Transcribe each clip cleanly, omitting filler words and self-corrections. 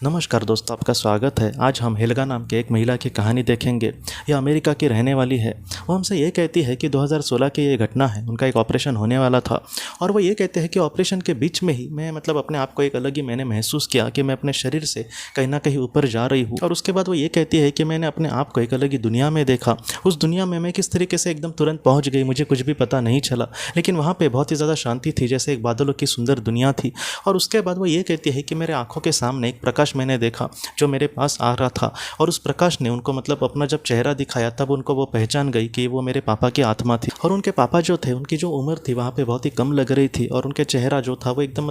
नमस्कार दोस्तों, आपका स्वागत है। आज हम हेल्गा नाम के एक महिला की कहानी देखेंगे। यह अमेरिका की रहने वाली है। वो हमसे ये कहती है कि 2016 की ये घटना है। उनका एक ऑपरेशन होने वाला था और वो ये कहते हैं कि ऑपरेशन के बीच में ही मैं अपने आप को एक अलग ही मैंने महसूस किया कि मैं अपने शरीर से कहीं ना कहीं ऊपर जा रही हूँ। और उसके बाद वो ये कहती है कि मैंने अपने आप को एक अलग ही दुनिया में देखा। उस दुनिया में मैं किस तरीके से एकदम तुरंत पहुँच गई, मुझे कुछ भी पता नहीं चला, लेकिन वहाँ पर बहुत ही ज़्यादा शांति थी, जैसे एक बादलों की सुंदर दुनिया थी। और उसके बाद वो ये कहती है कि मेरे आँखों के सामने एक प्रकाश मैंने देखा जो मेरे पास आ रहा था। और उस प्रकाश ने उनको अपना जब चेहरा दिखाया तब उनको वो पहचान गई कि वो मेरे पापा की आत्मा थी। और उनके पापा जो थे, उनकी जो उम्र थी वहाँ पे बहुत ही कम लग रही थी और उनके चेहरा जो था वो एकदम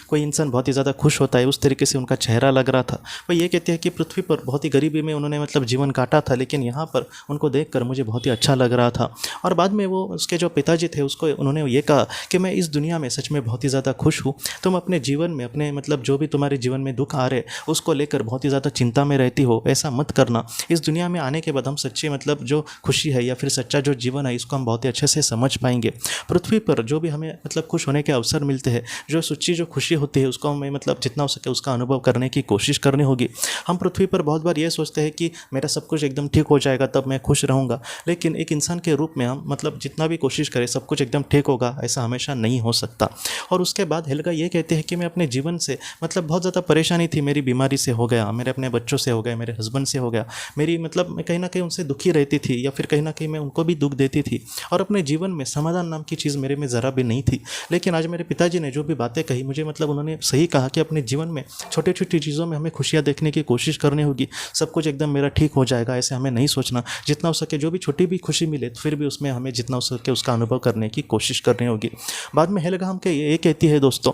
कोई इंसान बहुत ही ज़्यादा खुश होता है उस तरीके से उनका चेहरा लग रहा था। वो ये कहते हैं कि पृथ्वी पर बहुत ही गरीबी में उन्होंने जीवन काटा था, लेकिन यहाँ पर उनको देखकर मुझे बहुत ही अच्छा लग रहा था। और बाद में वो उसके जो पिताजी थे उसको उन्होंने ये कहा कि मैं इस दुनिया में सच में बहुत ही ज़्यादा खुश हूँ। तुम अपने जीवन में अपने जो भी तुम्हारे जीवन में दुख आ रहे उसको लेकर बहुत ही ज़्यादा चिंता में रहती हो, ऐसा मत करना। इस दुनिया में आने के बाद हम सच्ची जो खुशी है या फिर सच्चा जो जीवन है इसको हम बहुत ही अच्छे से समझ पाएंगे। पृथ्वी पर जो भी हमें खुश होने के अवसर मिलते हैं, जो सच्ची जो खुशी होती है उसको हमें जितना हो सके उसका अनुभव करने की कोशिश करनी होगी। हम पृथ्वी पर बहुत बार ये सोचते हैं कि मेरा सब कुछ एकदम ठीक हो जाएगा तब मैं खुश रहूँगा, लेकिन एक इंसान के रूप में हम जितना भी कोशिश करें सब कुछ एकदम ठीक होगा ऐसा हमेशा नहीं हो सकता। और उसके बाद हेल्गा ये कहते हैं कि मैं अपने जीवन से बहुत ज़्यादा परेशानी थी, मेरी बीमारी से हो गया, मेरे अपने बच्चों से हो गया, मेरे हस्बैंड से हो गया, मेरी मैं कहीं ना कहीं उनसे दुखी रहती थी या फिर कहीं ना कहीं मैं उनको भी दुख देती थी और अपने जीवन में समाधान नाम की चीज़ मेरे में ज़रा भी नहीं थी। लेकिन आज मेरे पिताजी ने जो भी बातें कही मुझे उन्होंने सही कहा कि अपने जीवन में छोटी छोटी चीज़ों में हमें खुशियाँ देखने की कोशिश करनी होगी। सब कुछ एकदम मेरा ठीक हो जाएगा ऐसे हमें नहीं सोचना। जितना हो सके जो भी छोटी भी खुशी मिले तो फिर भी उसमें हमें जितना हो सके उसका अनुभव करने की कोशिश करनी होगी। बाद में हेल्गा हमके ये कहती है दोस्तों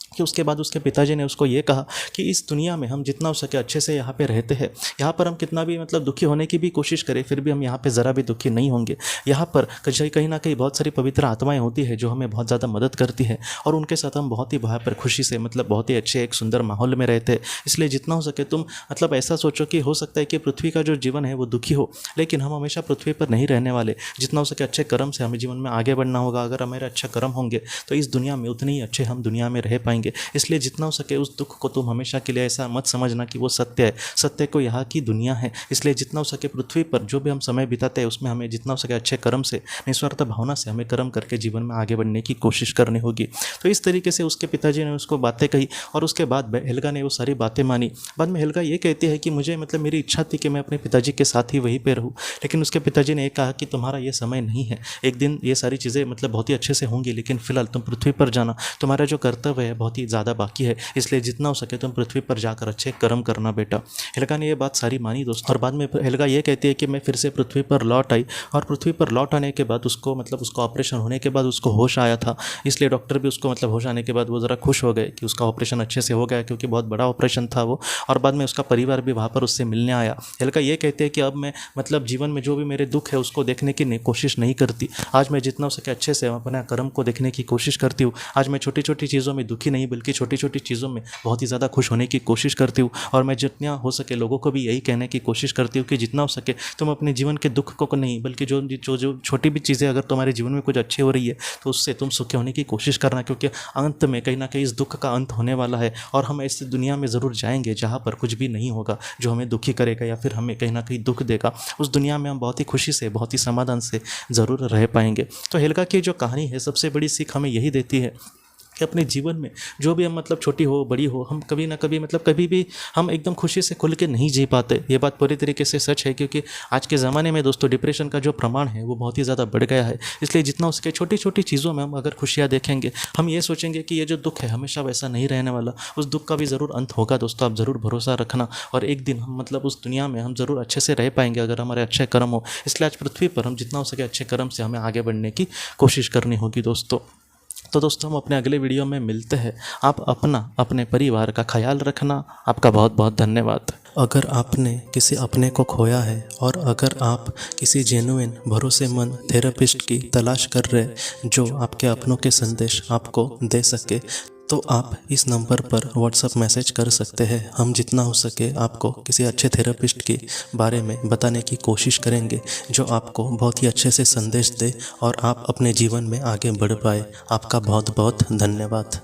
कि उसके बाद उसके पिताजी ने उसको ये कहा कि इस दुनिया में हम जितना हो सके अच्छे से यहाँ पे रहते हैं। यहाँ पर हम कितना भी दुखी होने की भी कोशिश करें फिर भी हम यहाँ पे ज़रा भी दुखी नहीं होंगे। यहाँ पर कहीं ना कहीं बहुत सारी पवित्र आत्माएं होती है जो हमें बहुत ज़्यादा मदद करती है और उनके साथ हम बहुत ही वहाँ पर खुशी से बहुत ही अच्छे एक सुंदर माहौल में रहते हैं। इसलिए जितना हो सके तुम ऐसा सोचो कि हो सकता है कि पृथ्वी का जो जीवन है वो दुखी हो, लेकिन हम हमेशा पृथ्वी पर नहीं रहने वाले। जितना हो सके अच्छे कर्म से हमें जीवन में आगे बढ़ना होगा। अगर हमारे अच्छे कर्म होंगे तो इस दुनिया में उतने ही अच्छे हम दुनिया में रह पाएंगे। इसलिए जितना हो सके उस दुख को तुम हमेशा के लिए ऐसा मत समझना कि वो सत्य है। सत्य को यहाँ की दुनिया है। इसलिए जितना हो सके पृथ्वी पर जो भी हम समय बिताते हैं उसमें हमें जितना हो सके अच्छे कर्म से, निस्वार्थ भावना से हमें कर्म करके जीवन में आगे बढ़ने की कोशिश करनी होगी। तो इस तरीके से उसके पिताजी ने उसको बातें कही और उसके बाद हेल्गा ने वो सारी बातें मानी। बाद में हेल्गा ये कहती है कि मुझे मेरी इच्छा थी कि मैं अपने पिताजी के साथ ही वहीं पर रहूँ, लेकिन उसके पिताजी ने ये कहा कि तुम्हारा ये समय नहीं है। एक दिन ये सारी चीज़ें बहुत ही अच्छे से होंगी, लेकिन फिलहाल तुम पृथ्वी पर जाना, तुम्हारा जो कर्तव्य है बहुत ही ज़्यादा बाकी है। इसलिए जितना हो सके तुम पृथ्वी पर जाकर अच्छे कर्म करना बेटा। हेल्गा ने ये बात सारी मानी दोस्तों। और बाद में हेल्गा ये कहती है कि मैं फिर से पृथ्वी पर लौट आई और पृथ्वी पर लौट आने के बाद उसको उसको ऑपरेशन होने के बाद उसको होश आया था। इसलिए डॉक्टर भी उसको होश आने के बाद वो ज़रा खुश हो गए कि उसका ऑपरेशन अच्छे से हो गया, क्योंकि बहुत बड़ा ऑपरेशन था वो। और बाद में उसका परिवार भी वहाँ पर उससे मिलने आया। हेल्गा ये कहते हैं कि अब मैं जीवन में जो भी मेरे दुख है उसको देखने की कोशिश नहीं करती। आज मैं जितना हो सके अच्छे से अपने कर्म को देखने की कोशिश करती हूँ। आज मैं छोटी छोटी चीज़ों में दुखी नहीं बल्कि छोटी छोटी चीज़ों में बहुत ही ज़्यादा खुश होने की कोशिश करती हूँ। और मैं जितना हो सके लोगों को भी यही कहने की कोशिश करती हूँ कि जितना हो सके तुम अपने जीवन के दुख को नहीं बल्कि जो छोटी भी चीज़ें अगर तुम्हारे जीवन में कुछ अच्छी हो रही है तो उससे तुम सुखी होने की कोशिश करना, क्योंकि अंत में कहीं ना कहीं इस दुख का अंत होने वाला है और हम ऐसी दुनिया में ज़रूर जाएंगे जहाँ पर कुछ भी नहीं होगा जो हमें दुखी करेगा या फिर हमें कहीं ना कहीं दुख देगा। उस दुनिया में हम बहुत ही खुशी से, बहुत ही समाधान से ज़रूर रह पाएंगे। तो हेल्गा की जो कहानी है सबसे बड़ी सीख हमें यही देती है कि अपने जीवन में जो भी हम छोटी हो बड़ी हो, हम कभी ना कभी कभी भी हम एकदम खुशी से खुल के नहीं जी पाते। ये बात पूरी तरीके से सच है, क्योंकि आज के ज़माने में दोस्तों डिप्रेशन का जो प्रमाण है वो बहुत ही ज़्यादा बढ़ गया है। इसलिए जितना उसके छोटी छोटी चीज़ों में हम अगर खुशियाँ देखेंगे, हम ये सोचेंगे कि ये जो दुख है हमेशा वैसा नहीं रहने वाला, उस दुख का भी ज़रूर अंत होगा दोस्तों। आप ज़रूर भरोसा रखना और एक दिन हम उस दुनिया में हम ज़रूर अच्छे से रह पाएंगे अगर हमारे अच्छे कर्म हो। इसलिए आज पृथ्वी पर हम जितना हो सके अच्छे कर्म से हमें आगे बढ़ने की कोशिश करनी होगी दोस्तों। तो दोस्तों हम अपने अगले वीडियो में मिलते हैं। आप अपने परिवार का ख्याल रखना। आपका बहुत बहुत धन्यवाद। अगर आपने किसी अपने को खोया है और अगर आप किसी जेन्युइन भरोसेमंद थेरेपिस्ट की तलाश कर रहे जो आपके अपनों के संदेश आपको दे सके, तो आप इस नंबर पर व्हाट्सएप मैसेज कर सकते हैं। हम जितना हो सके आपको किसी अच्छे थेरेपिस्ट के बारे में बताने की कोशिश करेंगे जो आपको बहुत ही अच्छे से संदेश दे और आप अपने जीवन में आगे बढ़ पाए। आपका बहुत बहुत धन्यवाद।